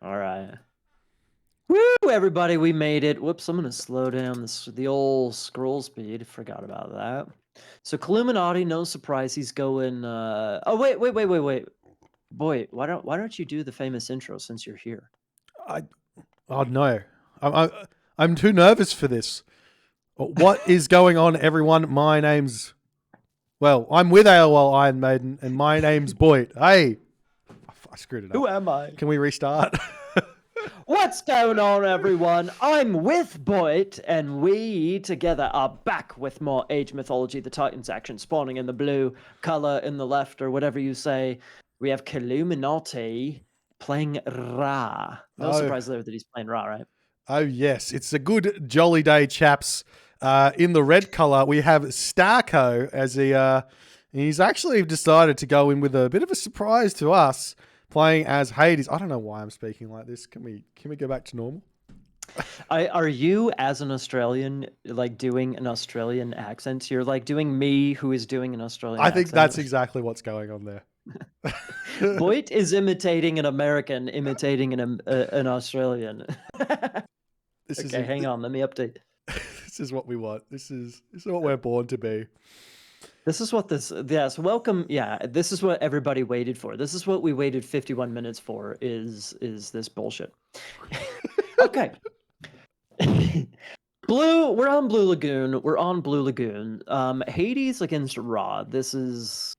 All right. Woo, everybody, we made it. Whoops, I'm going to slow down the old scroll speed. Forgot about that. So Kiluminati, no surprise, he's going... Oh, wait. Boy, why don't you do the famous intro since you're here? Oh no, I'm too nervous for this. What is going on, everyone? I'm with AOL Iron Maiden, and my name's Boit. Hey, I screwed it up. Who am I? Can we restart? What's going on, everyone? I'm with Boit, and we together are back with more Age Mythology, the Titans action, spawning in the blue color in the left, or whatever you say. We have Kiluminati playing Ra. No surprise there that he's playing Ra, right? Oh yes, it's a good jolly day, chaps. In the red color, we have St4rco as he's actually decided to go in with a bit of a surprise to us, playing as Hades. I don't know why I'm speaking like this. Can we go back to normal? Are you, as an Australian, like doing an Australian accent? You're like doing me, who is doing an Australian I think accent. that's exactly what's going on there. Boit is imitating an American, imitating an Australian. Okay, hang on. Let me update. This is what we want. This is what we're born to be. This is what this. Yes, welcome. Yeah, this is what everybody waited for. This is what we waited 51 minutes for. Is this bullshit? Okay. Blue, we're on Blue Lagoon. Hades against Ra. This is,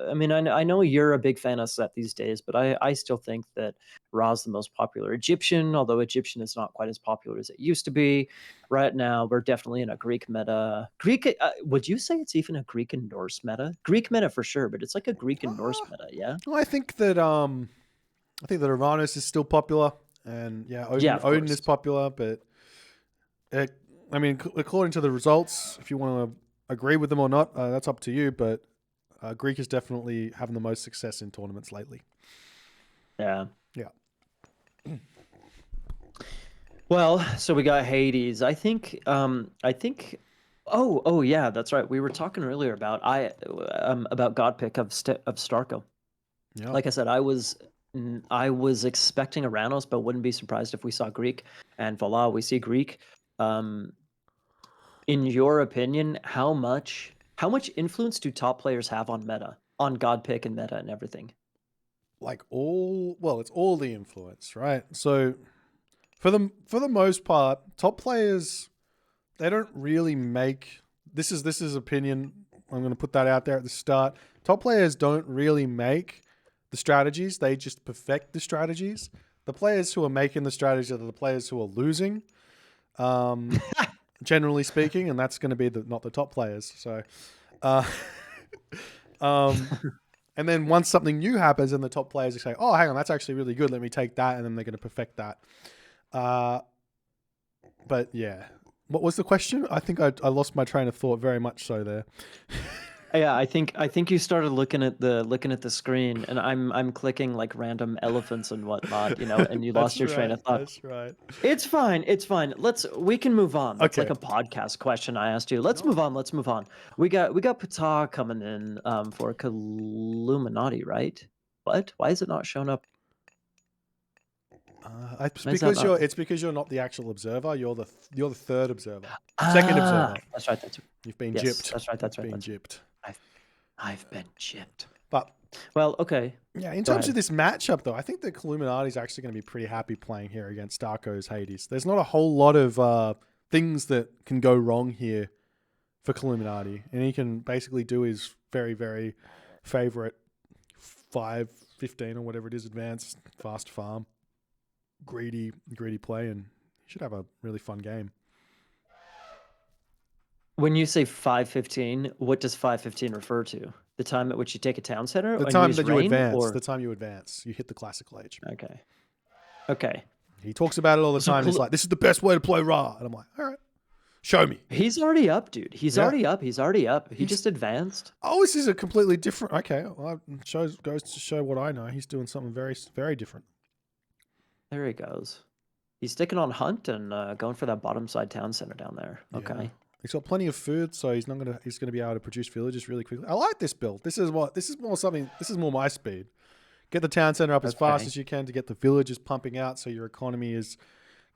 I mean, I know you're a big fan of Set these days, but I still think that Ra's the most popular Egyptian, although Egyptian is not quite as popular as it used to be. Right now, we're definitely in a Greek meta. Would you say it's even a Greek and Norse meta? Greek meta for sure, but it's like a Greek and Norse meta, yeah? I think that Uranus is still popular, and Odin is popular, but according to the results, if you want to agree with them or not, that's up to you. But Greek is definitely having the most success in tournaments lately. Yeah. Yeah. Well, so we got Hades. I think. Oh yeah, that's right. We were talking earlier about God pick of St4rco. Yeah. Like I said, I was expecting Aranos, but wouldn't be surprised if we saw Greek. And voila, we see Greek. In your opinion, how much influence do top players have on meta, on God pick and meta and everything? It's all the influence, right? So for the most part, top players, they don't really make this is opinion. I'm going to put that out there at the start. Top players don't really make the strategies; they just perfect the strategies. The players who are making the strategies are the players who are losing, generally speaking, and that's going to be not the top players. So, and then once something new happens, and the top players say, "Oh, hang on, that's actually really good. Let me take that," and then they're going to perfect that. But yeah, what was the question? I think I lost my train of thought very much so there. Yeah, I think you started looking at the screen, and I'm clicking like random elephants and whatnot, and you lost your train of thought. That's right. It's fine. We can move on. That's Okay. like a podcast question I asked you. Let's move on. We got Pata coming in for Kiluminati, right? What? Why is it not showing up? It's because you're not the actual observer. You're the third observer, second observer. That's right. You've been gypped. That's right. Gypped. I've been gypped. But well, okay. Yeah, in terms of this matchup, though, I think that Kiluminati is actually going to be pretty happy playing here against St4rco's Hades. There's not a whole lot of things that can go wrong here for Kiluminati, and he can basically do his very, very favorite 5-15 or whatever it is, advanced fast farm, greedy play, and he should have a really fun game. When you say 5-15, what does 5-15 refer to? The time at which you take a town center? The time that you advance. The time you advance. You hit the classical age. Okay. He talks about it all the time. He's like, this is the best way to play Ra. And I'm like, all right, show me. He's already up, dude. He's already up. He just advanced. Oh, this is a completely different... Okay, well, goes to show what I know. He's doing something very, very different. There he goes. He's sticking on Hunt and going for that bottom side town center down there. Okay. Yeah. He's got plenty of food, so he's gonna be able to produce villages really quickly. I like this build. This is more my speed. Get the town center up as fast Okay. as you can to get the villages pumping out so your economy is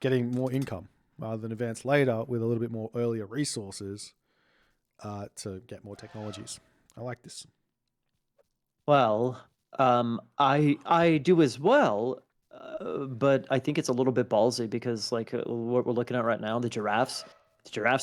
getting more income rather than advance later with a little bit more earlier resources to get more technologies. I like this. Well, I do as well, but I think it's a little bit ballsy because like what we're looking at right now, the giraffes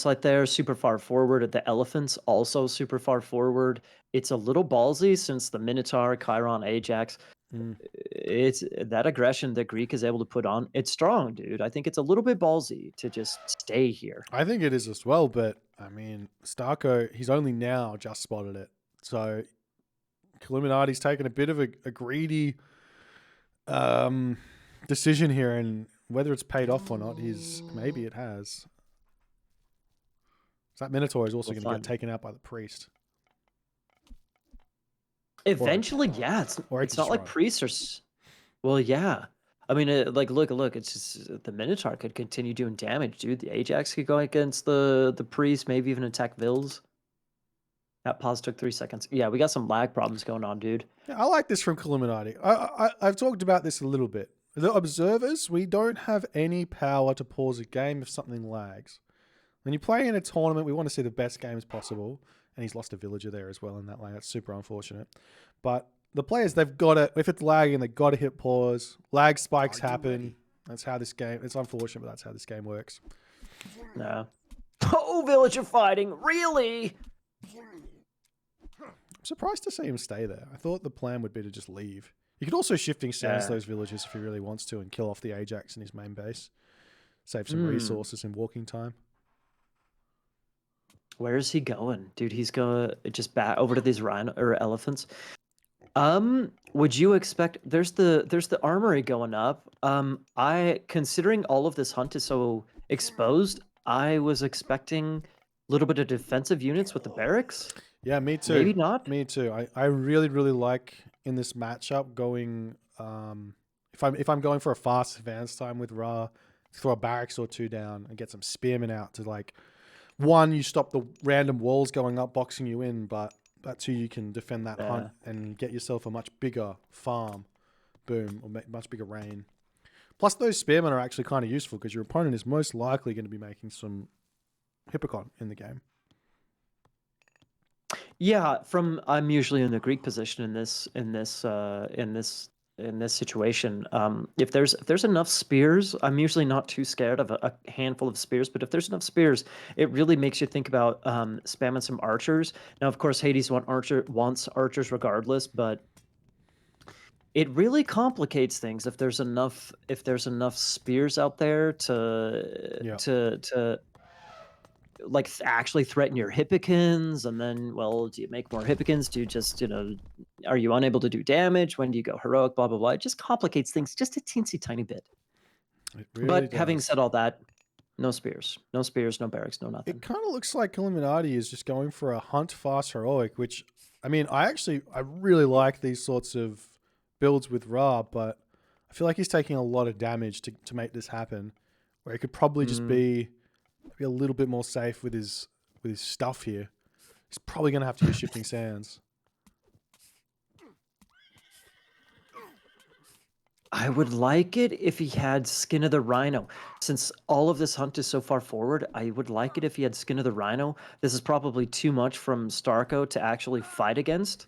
right there, super far forward. The elephants also super far forward. It's a little ballsy since the Minotaur, Chiron, Ajax. Mm. It's that aggression that Greek is able to put on. It's strong, dude. I think it's a little bit ballsy to just stay here. I think it is as well, but I mean, 4rco, he's only now just spotted it. So Kiluminati's taken a bit of a greedy decision here, and whether it's paid off or not is maybe it has. So that Minotaur is also We'll going to get find. taken out by the priest. Eventually, yeah. Or It's not like destroyed. priests are. Well, yeah. I mean, like, look. It's just the Minotaur could continue doing damage, dude. The Ajax could go against the priest, maybe even attack Vils. That pause took 3 seconds. Yeah, we got some lag problems going on, dude. Yeah, I like this from Kiluminati. I've talked about this a little bit. The observers, we don't have any power to pause a game if something lags. When you play in a tournament, we want to see the best games possible. And he's lost a villager there as well in that lane. That's super unfortunate. But the players, they've got to, if it's lagging, they've got to hit pause. Lag spikes happen. That's how this game, it's unfortunate, but that's how this game works. Yeah. Oh, villager fighting, really? I'm surprised to see him stay there. I thought the plan would be to just leave. You could also shifting sands those villagers if he really wants to and kill off the Ajax in his main base. Save some resources and walking time. Where is he going, dude? He's going just back over to these rhino or elephants. Would you expect there's the armory going up? I considering all of this hunt is so exposed, I was expecting a little bit of defensive units with the barracks. Yeah, me too. Maybe not. Me too. I really, really like in this matchup going if I'm going for a fast advance time with Ra, throw a barracks or two down and get some spearmen out to like one, you stop the random walls going up boxing you in, but two, you can defend that hunt and get yourself a much bigger farm. Boom, or much bigger rain. Plus, those spearmen are actually kind of useful because your opponent is most likely going to be making some Hippocon in the game. Yeah, I'm usually in the Greek position in this situation. If there's enough spears, I'm usually not too scared of a handful of spears. But if there's enough spears, it really makes you think about spamming some archers. Now, of course, Hades wants archers regardless, but it really complicates things if there's enough spears out there to like actually threaten your hippicans, and then, well, do you make more hippicans? Do you just, are you unable to do damage? When do you go heroic? Blah, blah, blah. It just complicates things just a teensy tiny bit. It really But does. having said all that, no spears, no barracks, no nothing. It kind of looks like Kiluminati is just going for a hunt fast heroic, which, I mean, I really like these sorts of builds with Ra, but I feel like he's taking a lot of damage to make this happen, where he could probably just be a little bit more safe with his stuff here. He's probably going to have to use shifting sands. I would like it if he had Skin of the Rhino. Since all of this hunt is so far forward, I would like it if he had Skin of the Rhino. This is probably too much from 4rco to actually fight against.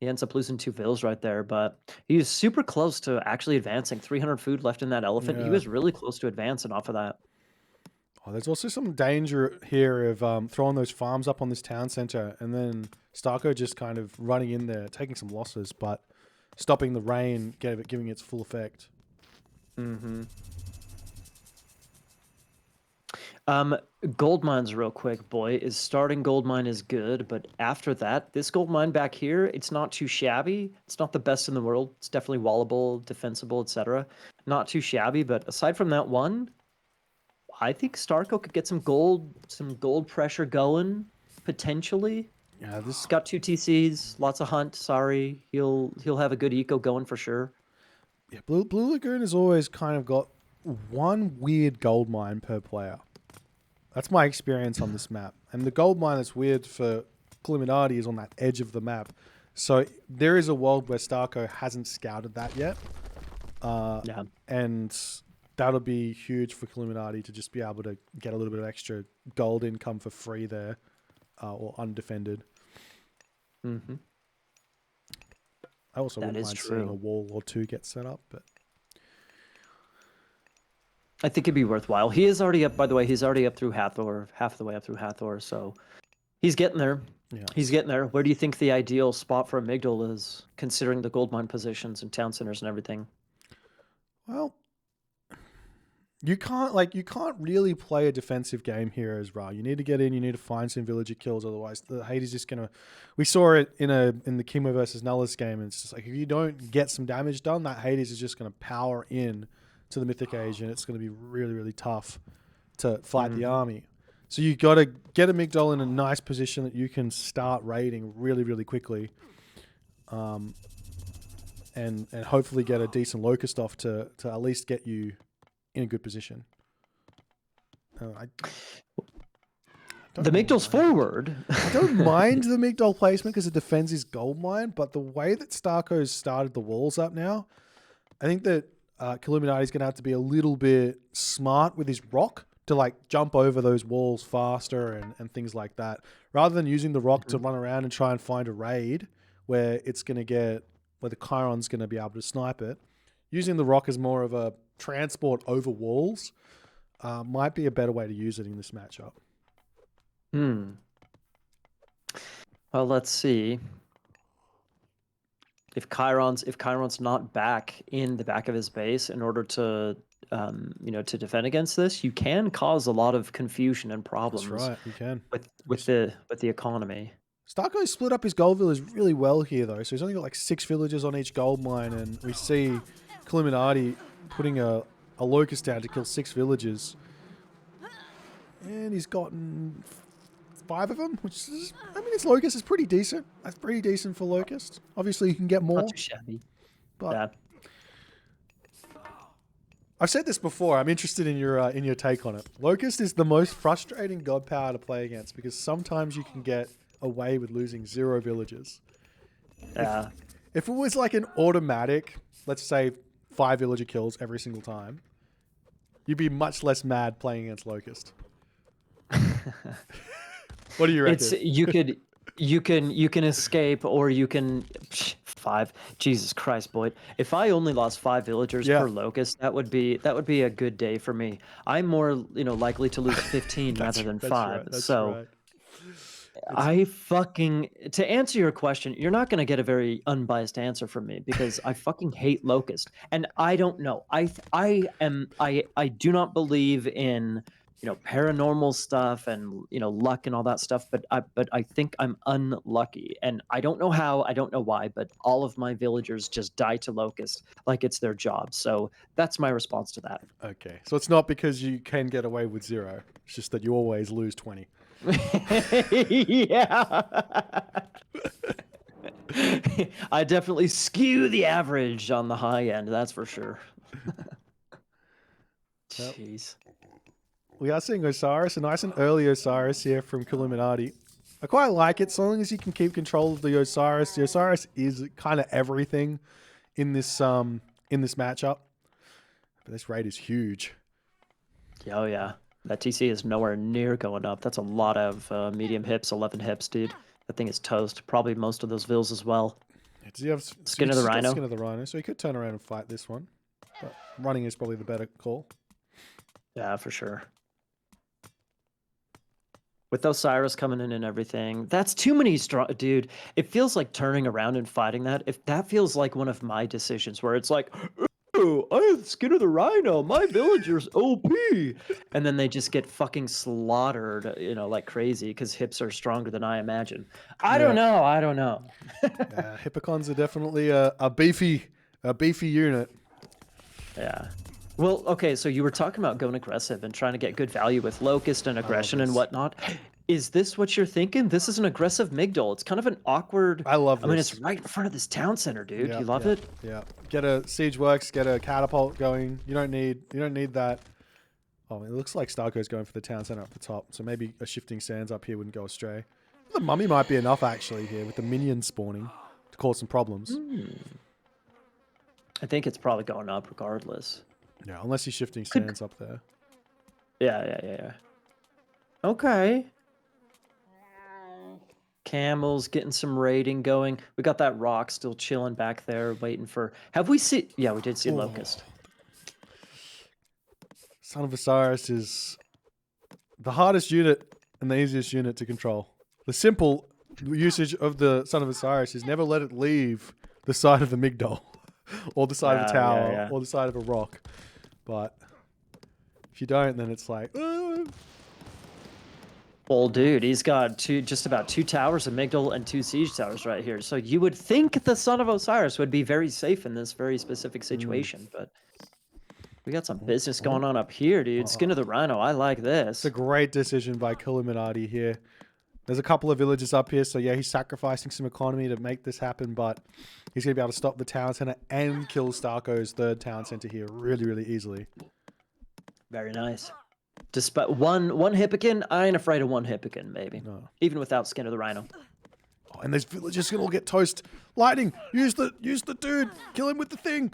He ends up losing 2 vills right there, but he was super close to actually advancing. 300 food left in that elephant. Yeah. He was really close to advancing off of that. Oh, there's also some danger here of throwing those farms up on this town center and then 4rco just kind of running in there, taking some losses, but stopping the rain, giving its full effect. Gold mines real quick, Boit. Is starting gold mine is good, but after that, this gold mine back here, it's not too shabby. It's not the best in the world. It's definitely wallable, defensible, etc. Not too shabby, but aside from that one, I think 4rco could get some gold pressure going potentially. Yeah, this He's got 2 TCs, lots of hunt. Sorry, he'll have a good eco going for sure. Yeah, Blue Lagoon has always kind of got one weird gold mine per player. That's my experience on this map. And the gold mine that's weird for Kiluminati is on that edge of the map. So there is a world where St4rco hasn't scouted that yet. Yeah. And that'll be huge for Kiluminati to just be able to get a little bit of extra gold income for free there, or undefended. Mm-hmm. I also That wouldn't is mind seeing a true. wall or two get set up, but I think it'd be worthwhile. He is already up, by the way. He's already up through Hathor, half the way up through Hathor. So he's getting there. yeah. He's getting there. Where do you think the ideal spot for a Migdal is, considering the gold mine positions and town centers and everything? Well, you can't really play a defensive game here as Ra. You need to get in. You need to find some villager kills. Otherwise, the Hades just gonna. We saw it in the Kimo versus Nullus game. And it's just like if you don't get some damage done, that Hades is just gonna power in to the Mythic Age, and it's gonna be really really tough to fight the army. So you got to get a Migdal in a nice position that you can start raiding really really quickly. And hopefully get a decent locust off to at least get you in a good position. The Migdal's forward. I don't mind the Migdal placement because it defends his gold mine, but the way that St4rco's started the walls up now, I think that Kiluminati's going to have to be a little bit smart with his rock to like jump over those walls faster and things like that. Rather than using the rock to run around and try and find a raid where it's going to get, where the Chiron's going to be able to snipe it, using the rock as more of a transport over walls might be a better way to use it in this matchup. Well, let's see. If Chiron's not back in the back of his base in order to to defend against this, you can cause a lot of confusion and problems. That's right, you can. with the economy. St4rco split up his gold village really well here, though. So he's only got like 6 villages on each gold mine, and we see Kiluminati putting a locust down to kill 6 villages. And he's gotten 5 of them, which is, I mean, his locust is pretty decent. That's pretty decent for locust. Obviously, you can get more. Not too shabby. But Yeah. I've said this before. I'm interested in your take on it. Locust is the most frustrating god power to play against because sometimes you can get away with losing 0 villages. Yeah. If it was like an automatic, let's say 5 villager kills every single time, you'd be much less mad playing against Locust. What do you reckon? It's you can escape, or you can 5. Jesus Christ, Boit. If I only lost 5 villagers per locust, that would be a good day for me. I'm more likely to lose 15 rather than 5. Right, so. Right. To answer your question, you're not going to get a very unbiased answer from me because I fucking hate locust, and I don't know. I do not believe in paranormal stuff and luck and all that stuff, but I think I'm unlucky, and I don't know how, I don't know why, but all of my villagers just die to locust like it's their job. So that's my response to that. Okay, so it's not because you can get away with 0. It's just that you always lose 20. Yeah. I definitely skew the average on the high end, that's for sure. Jeez. We are seeing Osiris, a nice and early Osiris here from Kiluminati. I quite like it, so long as you can keep control of the Osiris. The Osiris is kind of everything in this matchup. But this raid is huge. Oh yeah. That TC is nowhere near going up. That's a lot of medium hips, 11 hips, dude. That thing is toast. Probably most of those vills as well. Yeah, does he have Skin of the Rhino? Skin of the Rhino, so he could turn around and fight this one. But running is probably the better call. Yeah, for sure. With Osiris coming in and everything, that's too many strong, dude. It feels like turning around and fighting that. If that feels like one of my decisions where it's like, oh, I have the Skin of the Rhino, my villager's OP, and then they just get fucking slaughtered, like crazy because hips are stronger than I imagine. I don't know. Yeah, Hippocons are definitely a beefy unit. Yeah. Well, okay, so you were talking about going aggressive and trying to get good value with Locust and aggression and whatnot. Is this what you're thinking? This is an aggressive Migdal. It's kind of an awkward... I love this. I mean, it's right in front of this town center, dude. You love it? Yeah. Get a Siege Works, get a catapult going. You don't need that. Oh, it looks like St4rco's going for the town center up the top, so maybe a Shifting Sands up here wouldn't go astray. The mummy might be enough, actually, here with the minions spawning. cause some problems. I think it's probably going up regardless. Yeah, unless he's shifting sands up there. Yeah. Okay. Camels getting some raiding going. We got that rock still chilling back there, waiting for. Have we seen? Yeah, we did see Locust. Son of Osiris is the hardest unit and the easiest unit to control. The simple usage of the Son of Osiris is never let it leave the side of the Migdol, or the side of a tower, or the side of a rock. But if you don't, then it's like. Well, dude, he's got just about 2 towers, a Migdol, and 2 siege towers right here. So you would think the Son of Osiris would be very safe in this very specific situation, but we got some business going on up here, dude. Skin of the Rhino, I like this. It's a great decision by Kiluminati here. There's a couple of villages up here, so yeah, he's sacrificing some economy to make this happen, but he's going to be able to stop the town center and kill 4rco's third town center here really, really easily. Very nice. Despite one Hippican, I ain't afraid of one Hippican, maybe. No. Even without Skin of the Rhino. Oh, and these villagers can all get toast. Lightning, use the dude. Kill him with the thing.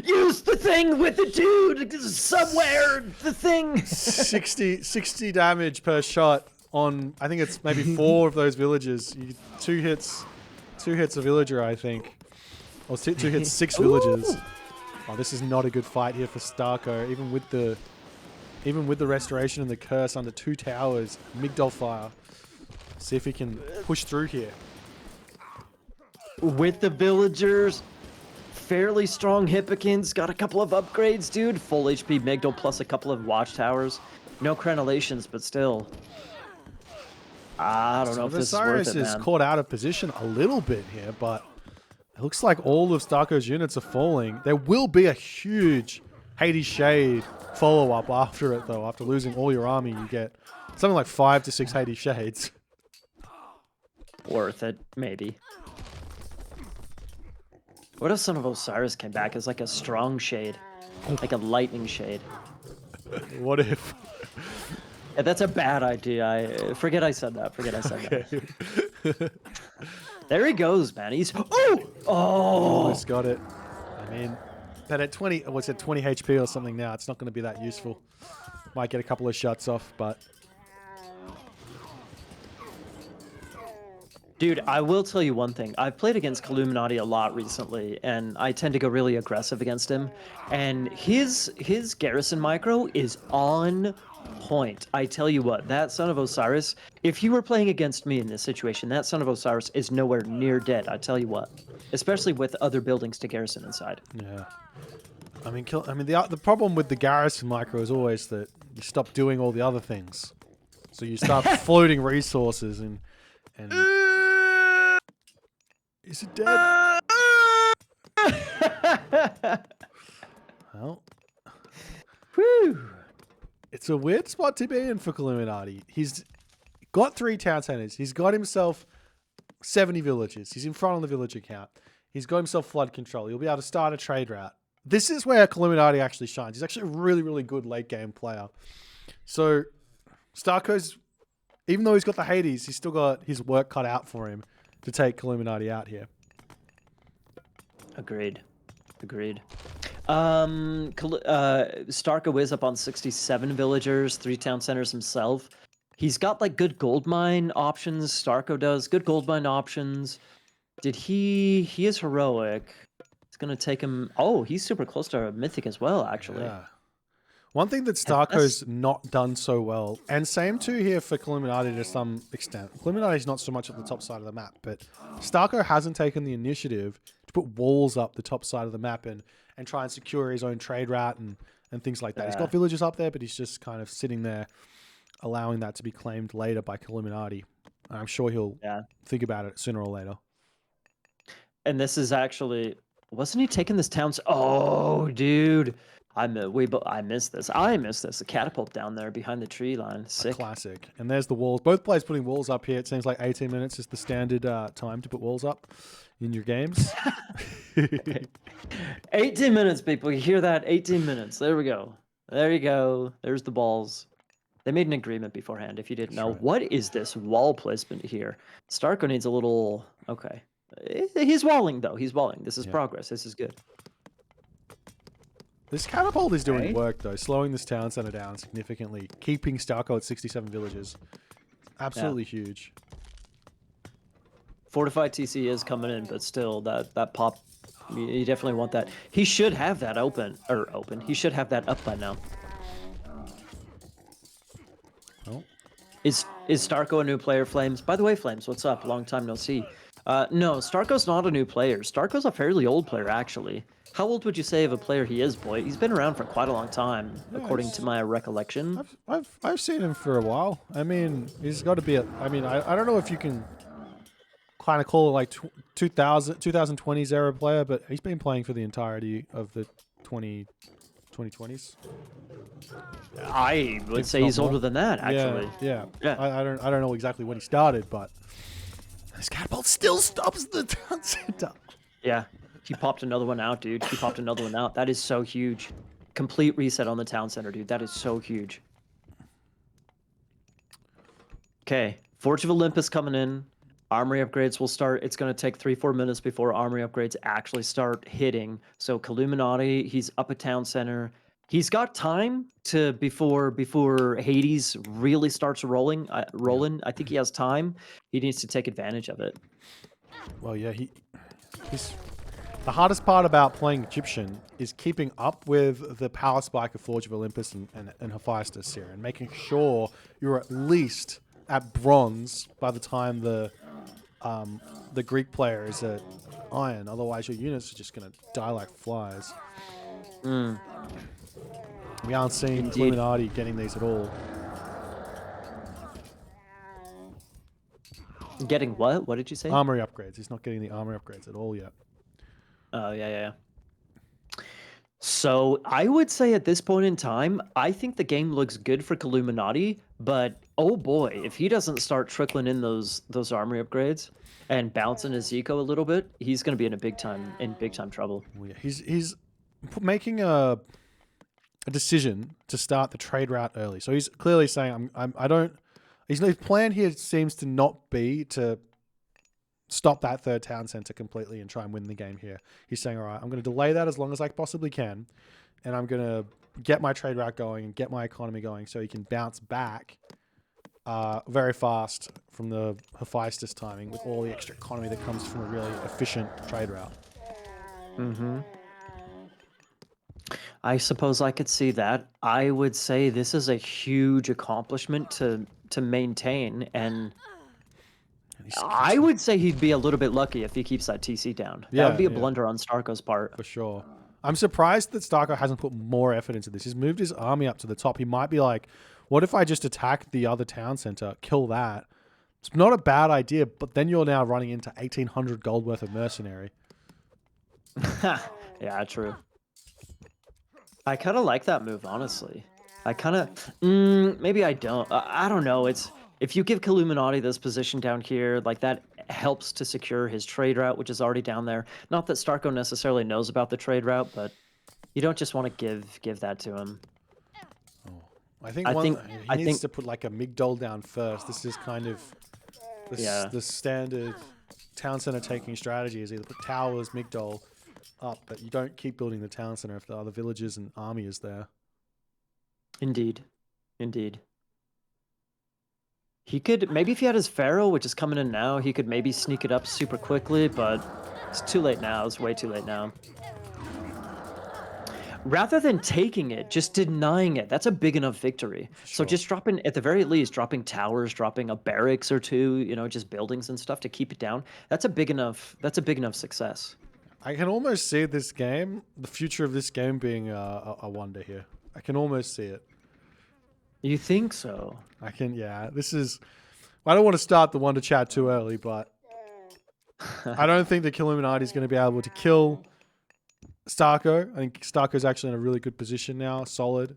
Use the thing with the dude somewhere. The thing. 60 damage per shot on. I think it's maybe 4 of those villagers. 2 hits a villager, I think, or 2 hits 6 villagers. Oh, this is not a good fight here for 4rco. Even with the restoration and the curse under 2 towers, Migdol fire. See if he can push through here. With the villagers, fairly strong Hippicans, got a couple of upgrades, dude. Full HP Migdol plus a couple of watchtowers. No crenellations, but still. I don't know if this is worth it, man. Is caught out of position a little bit here, but it looks like all of 4rco's units are falling. There will be a huge Hades Shade follow-up after it, though. After losing all your army, you get something like 5 to 6 Hades Shades. Worth it, maybe. What if Son of Osiris came back as like a strong shade? Like a lightning shade? What if? Yeah, that's a bad idea. Forget I said that. That. There he goes, man. He's almost got it. I mean, but at 20, what's it, 20 HP or something now, it's not going to be that useful. Might get a couple of shots off, but dude, I will tell you one thing. I've played against Kiluminati a lot recently, and I tend to go really aggressive against him. And his garrison micro is on point. I tell you what, that Son of Osiris, if you were playing against me in this situation, that Son of Osiris is nowhere near dead, I tell you what. Especially with other buildings to garrison inside. Yeah. I mean, the problem with the garrison micro is always that you stop doing all the other things. So you start floating resources and is it dead? Well, whew. It's a weird spot to be in for Kiluminati. He's got 3 town centers. He's got himself 70 villages. He's in front on the villager count. He's got himself flood control. He'll be able to start a trade route. This is where Kiluminati actually shines. He's actually a really, really good late game player. So 4rco's, even though he's got the Hades, he's still got his work cut out for him to take Kiluminati out here. Agreed. 4rco is up on 67 villagers, 3 town centers himself. He's got like good gold mine options. 4rco does good gold mine options. He is heroic. It's gonna take him. Oh, he's super close to a mythic as well, actually. Yeah. One thing that 4rco's not done so well, and same too here for Kiluminati to some extent. Kiluminati's not so much at the top side of the map, but 4rco hasn't taken the initiative to put walls up the top side of the map and try and secure his own trade route and things like that. He's got villages up there, but he's just kind of sitting there allowing that to be claimed later by Kiluminati. I'm sure he'll think about it sooner or later. And this is actually... Wasn't he taking this town? Oh, dude. I missed this. I missed this. The catapult down there behind the tree line. Sick. A classic. And there's the walls. Both players putting walls up here. It seems like 18 minutes is the standard time to put walls up in your games. 18 minutes, people. You hear that? 18 minutes. There we go. There you go. There's the balls. They made an agreement beforehand, if you didn't That's know. right. What is this wall placement here? St4rco needs a little... Okay. He's walling, though. He's walling. This is Yeah. progress. This is good. This catapult is doing Okay. work, though, slowing this town center down significantly, keeping St4rco at 67 villages. Absolutely huge. Fortified TC is coming in, but still, that pop... You definitely want that. He should have that open. He should have that up by now. Oh. Is St4rco a new player, Flames? By the way, Flames, what's up? Long time no see. No, St4rco's not a new player. St4rco's a fairly old player, actually. How old would you say of a player he is, Boit? He's been around for quite a long time, according to my recollection. I've seen him for a while. I mean, he's got to be. I don't know if you can kind of call it like 2020s era player, but he's been playing for the entirety of the 2020s. I would say he's older than that, actually. Yeah. Yeah. I don't know exactly when he started, but this catapult still stops the town center. Yeah. He popped another one out, dude. He popped another one out. That is so huge. Complete reset on the town center, dude. That is so huge. Okay. Forge of Olympus coming in. Armory upgrades will start. It's going to take 3-4 minutes before armory upgrades actually start hitting. So Kiluminati, he's up at town center. He's got time to before Hades really starts rolling. I think he has time. He needs to take advantage of it. Well, yeah, he's the hardest part about playing Egyptian is keeping up with the power spike of Forge of Olympus and Hephaestus here, and making sure you're at least at bronze by the time the Greek player is at iron. Otherwise, your units are just going to die like flies. We aren't seeing Kiluminati getting these at all. Getting what? What did you say? Armory upgrades. He's not getting the armory upgrades at all yet. Oh, yeah. So I would say at this point in time, I think the game looks good for Kiluminati, but oh boy, if he doesn't start trickling in those armory upgrades and bouncing his eco a little bit, he's going to be in big time trouble. Well, yeah, he's making a decision to start the trade route early. So he's clearly saying, his plan here seems to not be to stop that third town center completely and try and win the game here. He's saying, all right, I'm going to delay that as long as I possibly can, and I'm going to get my trade route going and get my economy going so he can bounce back very fast from the Hephaestus timing with all the extra economy that comes from a really efficient trade route. I suppose I could see that. I would say this is a huge accomplishment to maintain, and I would say he'd be a little bit lucky if he keeps that TC down. That would be a blunder on St4rco's part. For sure. I'm surprised that St4rco hasn't put more effort into this. He's moved his army up to the top. He might be like, what if I just attack the other town center, kill that? It's not a bad idea, but then you're now running into 1,800 gold worth of mercenary. Yeah, true. I kind of like that move, honestly. I kind of... maybe I don't. I don't know. If you give Kiluminati this position down here, like that helps to secure his trade route, which is already down there. Not that St4rco necessarily knows about the trade route, but you don't just want to give that to him. Oh. I think he needs to put like a Migdol down first. This is kind of the standard town center taking strategy is either put towers, Migdol up, but you don't keep building the town center if the other villages and army is there. Indeed. He could, maybe if he had his Pharaoh, which is coming in now, he could maybe sneak it up super quickly, but it's too late now. It's way too late now. Rather than taking it, just denying it, that's a big enough victory. Sure. So just dropping, at the very least, dropping towers, dropping a barracks or two, just buildings and stuff to keep it down. That's a big enough success. I can almost see this game, the future of this game being a wonder here. I can almost see it. You think so? I can, yeah. I don't want to start the Wonder Chat too early, but I don't think the Kiluminati is going to be able to kill St4rco. I think St4rco's actually in a really good position now, solid.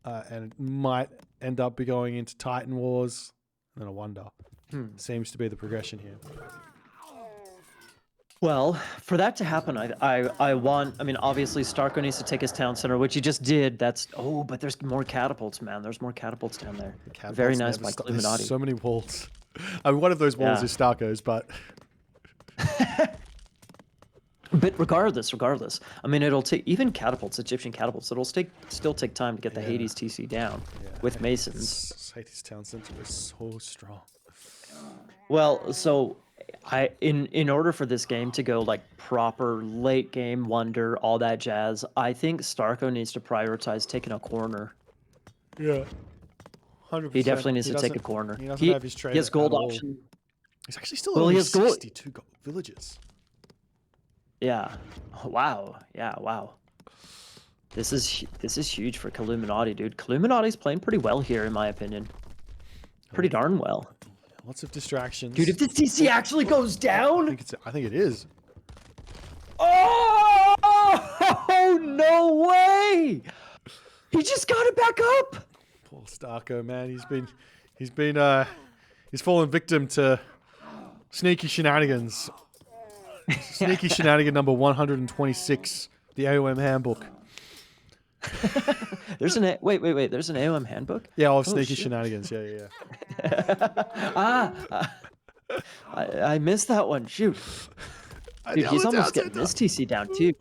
And it might end up going into Titan Wars. And then a Wonder. Seems to be the progression here. Well, for that to happen, I want. I mean, obviously, St4rco needs to take his town center, which he just did. That's but there's more catapults, man. There's more catapults down there. The Very catapults nice never by stop. There's Kiluminati. so many walls. I mean, one of those walls Yeah. is St4rco's, but But regardless, I mean, it'll take even catapults, Egyptian catapults. It'll still take time to get the Hades TC down with masons. Hades town center is so strong. Well, so in order for this game to go like proper late game wonder, all that jazz, I think St4rco needs to prioritize taking a corner. Yeah, 100%. He definitely needs to take a corner. He doesn't have his trade. He has gold option. He's actually still Well, only he has gold. 62 villages. Yeah. Wow. Yeah. Wow. This is huge for Kiluminati, dude. Kiluminati's playing pretty well here, in my opinion. Pretty darn well. Lots of distractions. Dude, if this TC actually goes down, I think it is. oh no way! He just got it back up. Poor St4rco, man. He's fallen victim to sneaky shenanigans. Sneaky shenanigan number 126, the AOM handbook. There's an wait. There's an AOM handbook. Yeah, of sneaky shenanigans. Yeah. I missed that one. Shoot. Dude, he's almost getting this TC down too.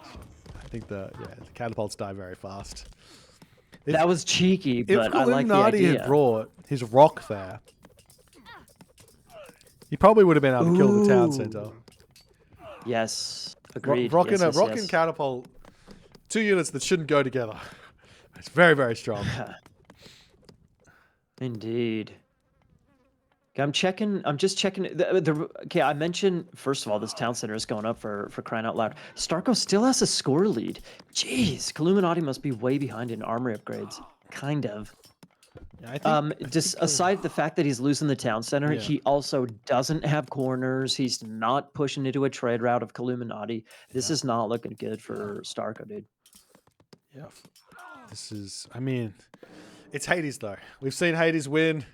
I think the catapults die very fast. That was cheeky, but I like the idea. If Kiluminati had brought his rock there, he probably would have been able to kill the town center. Yes, agreed. Rock and catapult, 2 units that shouldn't go together. It's very, very strong. Indeed. Okay, I'm just checking. Okay, I mentioned, first of all, this town center is going up for crying out loud. St4rco still has a score lead. Jeez, Kiluminati must be way behind in armory upgrades. Kind of. Yeah, I think just aside the fact that he's losing the town center, he also doesn't have corners. He's not pushing into a trade route of Kiluminati. This is not looking good for St4rco, dude. Yeah. This is, I mean, it's Hades though. We've seen Hades win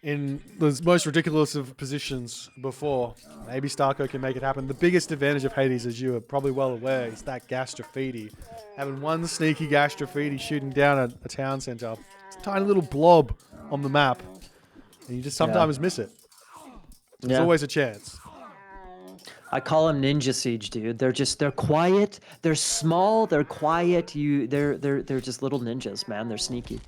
in the most ridiculous of positions before. Maybe St4rco can make it happen. The biggest advantage of Hades, as you are probably well aware, is that gas graffiti. Having one sneaky gas graffiti shooting down a town center. It's a tiny little blob on the map. And you just sometimes miss it. There's always a chance. I call them Ninja Siege, dude. They're quiet. They're small. They're quiet. They're just little ninjas, man. They're sneaky.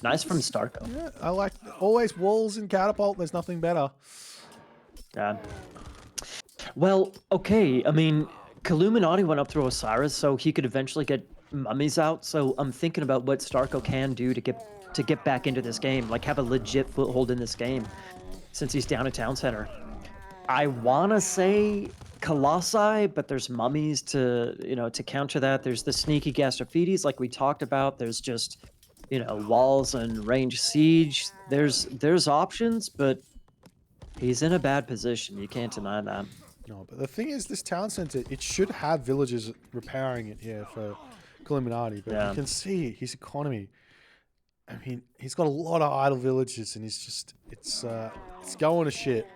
Nice from St4rco. Yeah, I like always walls and catapult. There's nothing better. Yeah. Well, okay. I mean, Kiluminati went up through Osiris, so he could eventually get mummies out. So I'm thinking about what St4rco can do to get back into this game, like have a legit foothold in this game, since he's down at town center. I wanna say Colossi, but there's mummies to counter that. There's the sneaky Gastrophites, like we talked about. There's just walls and range siege. There's options, but he's in a bad position. You can't deny that. No, but the thing is, this town center, it should have villagers repairing it here for Kiluminati, but you can see his economy. I mean, he's got a lot of idle villages, and it's going to shit.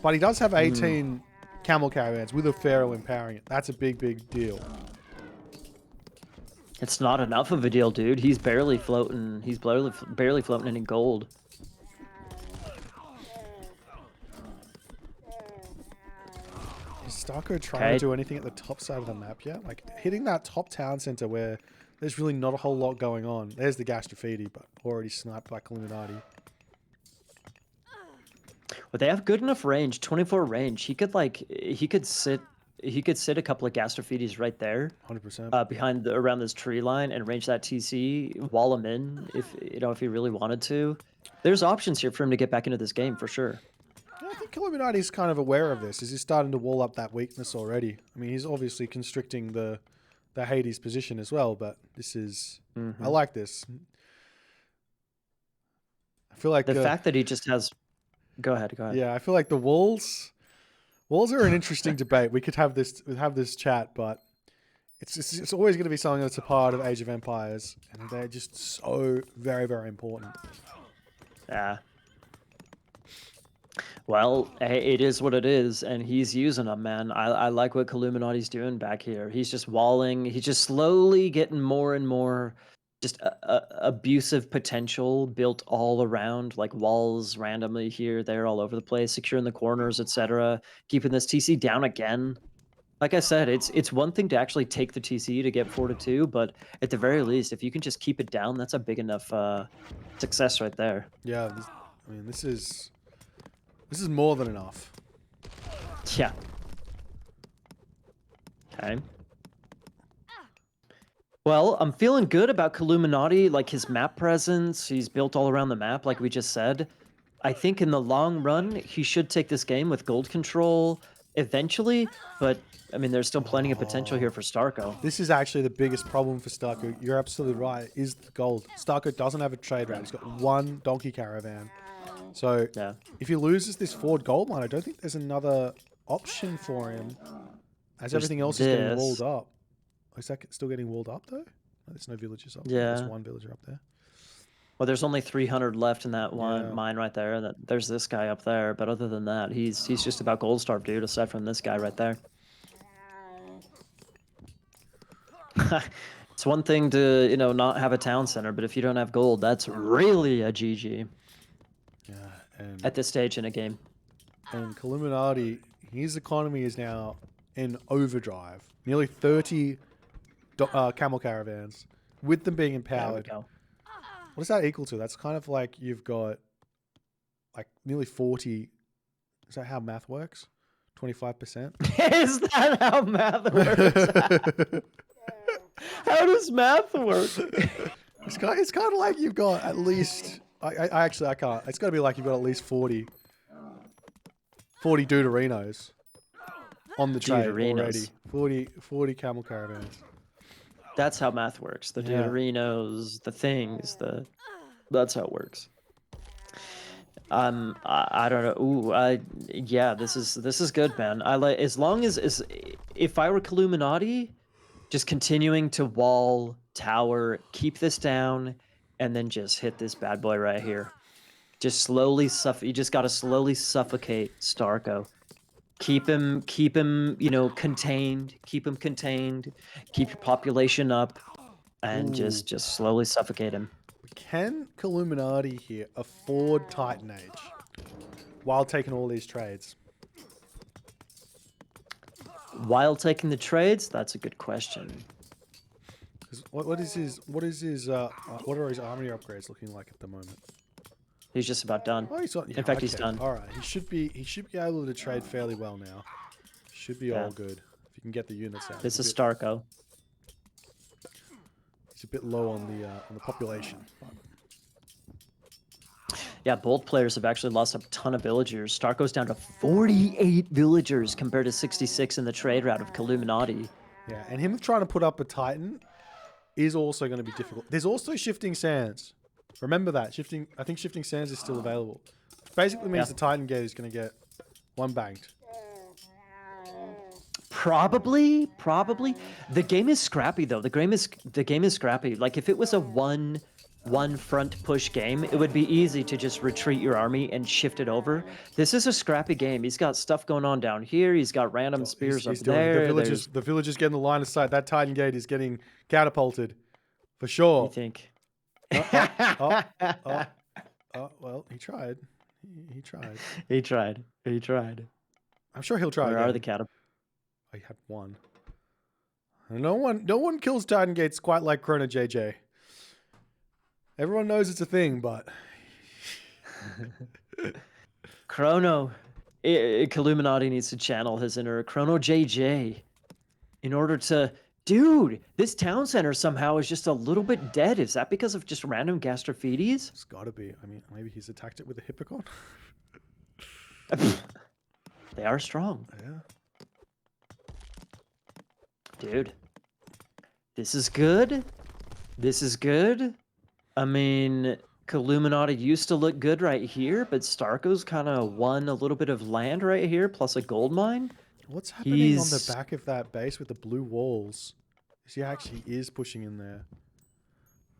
But he does have 18 camel caravans with a pharaoh empowering it. That's a big, big deal. It's not enough of a deal, dude. He's barely floating. He's barely floating any gold. Is St4rco trying to do anything at the top side of the map yet? Like hitting that top town center where there's really not a whole lot going on. There's the gas graffiti, but already sniped by Kiluminati. But they have good enough range, 24 range. He could sit a couple of gas graffitis right there, 100%, around this tree line and range that TC, wall him in if he really wanted to. There's options here for him to get back into this game for sure. I think Kiluminati is kind of aware of this. He's starting to wall up that weakness already. I mean, he's obviously constricting the Hades position as well, but this is I like this. I feel like the fact that he just has. Go ahead. Yeah, I feel like the walls are an interesting debate. We could have this chat, but it's always going to be something that's a part of Age of Empires, and they're just so very, very important. Yeah. Well, hey, it is what it is, and he's using them, man. I like what Kiluminati's doing back here. He's just walling. He's just slowly getting more and more just abusive potential built all around, like walls randomly here, there, all over the place, securing the corners, etc. Keeping this TC down again. Like I said, it's one thing to actually take the TC to get 4-2, but at the very least, if you can just keep it down, that's a big enough success right there. Yeah, I mean, this is more than enough. Yeah. Okay. Well, I'm feeling good about Kiluminati, like his map presence. He's built all around the map, like we just said. I think in the long run, he should take this game with gold control eventually, but I mean, there's still plenty of potential here for *4rco. This is actually the biggest problem for *4rco. You're absolutely right. Is the gold. *4rco doesn't have a trade route. He's got one donkey caravan. So Yeah. if he loses this forward gold mine, I don't think there's another option for him, as There's everything else is getting this. walled up. Is that still getting walled up though? No, there's no villagers up there. Yeah. There's one villager up there. Well, there's only 300 left in that one Yeah. mine right there. That there's this guy up there, but other than that, he's just about gold starved, dude. Aside from this guy right there. It's one thing to not have a town center, but if you don't have gold, that's really a GG. Yeah, and At this stage in a game. And Kiluminati, his economy is now in overdrive. Nearly 30 camel caravans, with them being empowered. There we go. What is that equal to? That's kind of like you've got like nearly 40. Is that how math works? 25%? Is that how math works? How does math work? It's kind of like you've got at least... I can't. It's got to be like you've got at least 40 Deuterinos on the trade already. 40 camel caravans. That's how math works. The Yeah. Deuterinos, the things, that's how it works. I don't know. Ooh, yeah, this is good, man. I like as long as if I were Kiluminati, just continuing to wall, tower, keep this down, and then just hit this bad boy right here. Just slowly you just gotta slowly suffocate *4rco. Keep him, contained. Keep him contained. Keep your population up, and just slowly suffocate him. Can Kiluminati here afford Titan Age while taking all these trades? While taking the trades, that's a good question. What are his army upgrades looking like at the moment? He's just about done. Oh, he's In fact, he's done. All right, he should be able to trade fairly well now. Should be Yeah. all good if you can get the units out. This is *4rco. He's a bit low on the population. Yeah, both players have actually lost a ton of villagers. *4rco's down to 48 villagers compared to 66 in the trade route of Kiluminati. Yeah, and him trying to put up a Titan is also going to be difficult. There's also Shifting Sands. Remember that. I think Shifting Sands is still available. Which basically means the Titan Gate is going to get one banked. Probably. The game is scrappy though. The game is scrappy. Like if it was a one front push game, it would be easy to just retreat your army and shift it over. This is a scrappy game. He's got stuff going on down here. He's got random spears up there. The villagers getting the line of sight. That Titan Gate is getting catapulted. For sure. You think? Well, he tried. He tried. He tried. I'm sure he'll try Where again. are the catapults? I had one. No one kills Titan Gates quite like Chrono JJ. Everyone knows it's a thing, but Chrono, Kiluminati needs to channel his inner Chrono JJ in order to... Dude, this town center somehow is just a little bit dead. Is that because of just random Gastrophetes? it's got to be. I mean, maybe he's attacked it with a Hippocon. They are strong. Yeah. Dude, this is good. I mean, Kiluminati used to look good right here, but *4rco's kind of won a little bit of land right here, plus a gold mine. What's happening on the back of that base with the blue walls? He actually is pushing in there.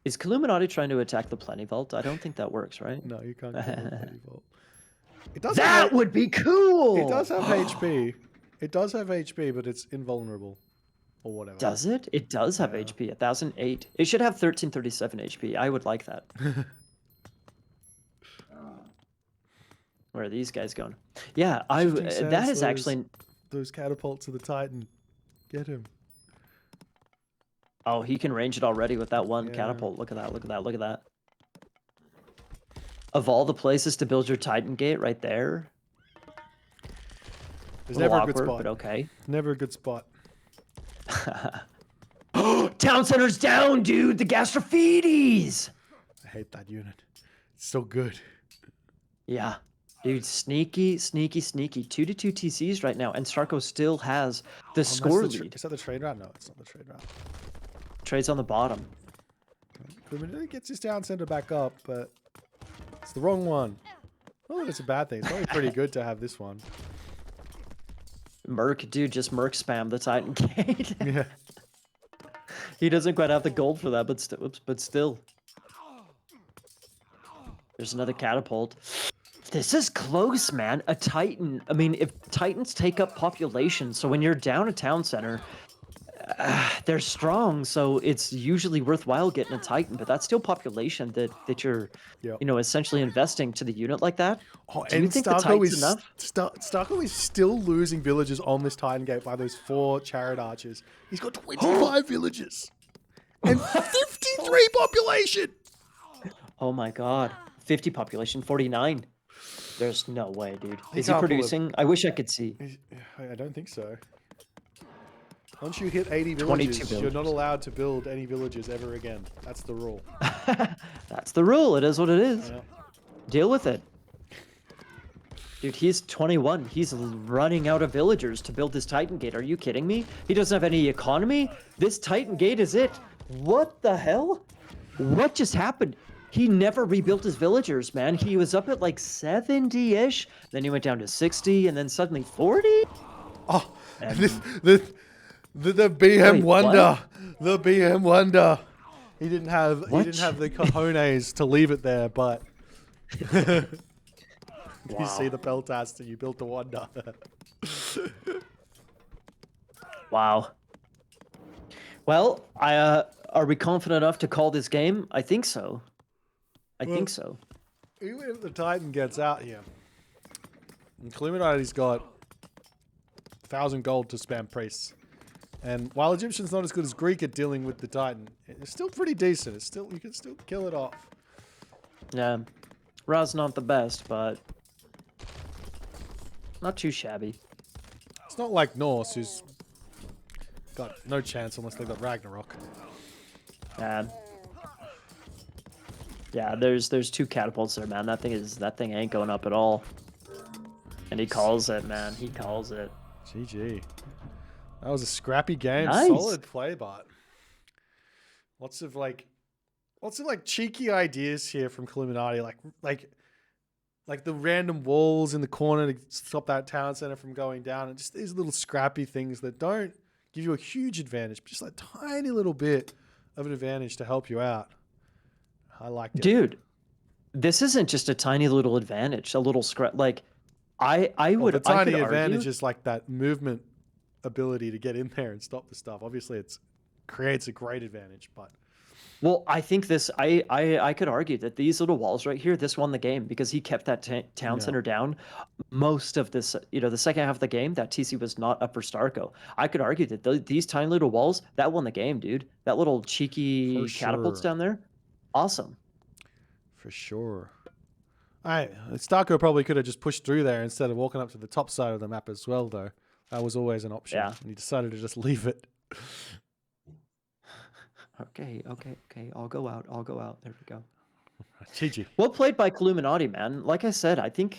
Is Kiluminati trying to attack the Plenty Vault? I don't think that works, right? No, you can't get the Plenty Vault. It does That have, would be cool. it does have HP. It does have HP, but it's invulnerable. Or whatever. Does it? It does have HP. 1008. It should have 1337 HP. I would like that. Where are these guys going? Yeah, that is actually... Those catapults of the Titan. Get him. Oh, he can range it already with that one catapult. Look at that, look at that, look at that. Of all the places to build your Titan gate right there. There's never a good awkward, spot. But okay. Never a good spot. Town center's down, dude! The Gastrophedes! I hate that unit. It's so good. Yeah. Dude, sneaky, sneaky, sneaky. 2-2 TCs right now, and 4rco still has the score lead. Is that the trade route? No, it's not the trade route. Trade's on the bottom. Kiluminati gets his town center back up, but it's the wrong one. Oh, that's a bad thing. It's probably pretty good to have this one. Merc, dude, just Merc spam the Titan gate. Yeah. He doesn't quite have the gold for that, but still. There's another catapult. This is close, man. A Titan. I mean, if Titans take up population, so when you're down a town center, they're strong, so it's usually worthwhile getting a Titan, but that's still population that you're, you know, essentially investing to the unit like that. Oh, Do you think the Titan's enough? 4rco is still losing villages on this Titan gate by those 4 chariot archers. He's got 25 villages and 53 population. Oh my god. 50 population, 49. There's no way, dude. Is he can't pull producing? I wish I could see. I don't think so. Once you hit 80 22 villages, you're not allowed to build any villages ever again. That's the rule. That's the rule. It is what it is. Yeah. Deal with it. Dude, he's 21. He's running out of villagers to build this Titan gate. Are you kidding me? He doesn't have any economy? This Titan gate is it. What the hell? What just happened? He never rebuilt his villagers, man. He was up at like 70-ish. Then he went down to 60 and then suddenly 40? Oh, the BM Wait, wonder. The BM wonder. He didn't have the cojones to leave it there, but you see the Peltast and you built the wonder. Wow. Well, are we confident enough to call this game? I think so. I think so. Even if the Titan gets out here, and Kiluminati's got 1,000 gold to spam priests. And while Egyptian's not as good as Greek at dealing with the Titan, it's still pretty decent. It's still, you can still kill it off. Yeah. Ra's not the best, but not too shabby. It's not like Norse, who's got no chance unless they've got Ragnarok. Yeah, there's 2 catapults there, man. That thing ain't going up at all. And he calls it, man. He calls it. GG. That was a scrappy game. Nice. Solid play, but lots of cheeky ideas here from Kiluminati, like the random walls in the corner to stop that town center from going down, and just these little scrappy things that don't give you a huge advantage, but just a tiny little bit of an advantage to help you out. I liked it. Dude, this isn't just a tiny little advantage, a little scrap. Like, I would. The tiny argue, advantage is like that movement ability to get in there and stop the stuff. Obviously, it creates a great advantage, but. Well, I think this. I could argue that these little walls right here, this won the game because he kept that town center down. Most of this, the second half of the game, that TC was not up for 4rco. I could argue that these tiny little walls that won the game, dude. That little cheeky catapults down there. Awesome. For sure. All right. 4rco probably could have just pushed through there instead of walking up to the top side of the map as well, though. That was always an option. Yeah. And he decided to just leave it. Okay. I'll go out. There we go. GG. Well played by Kiluminati, man. Like I said, I think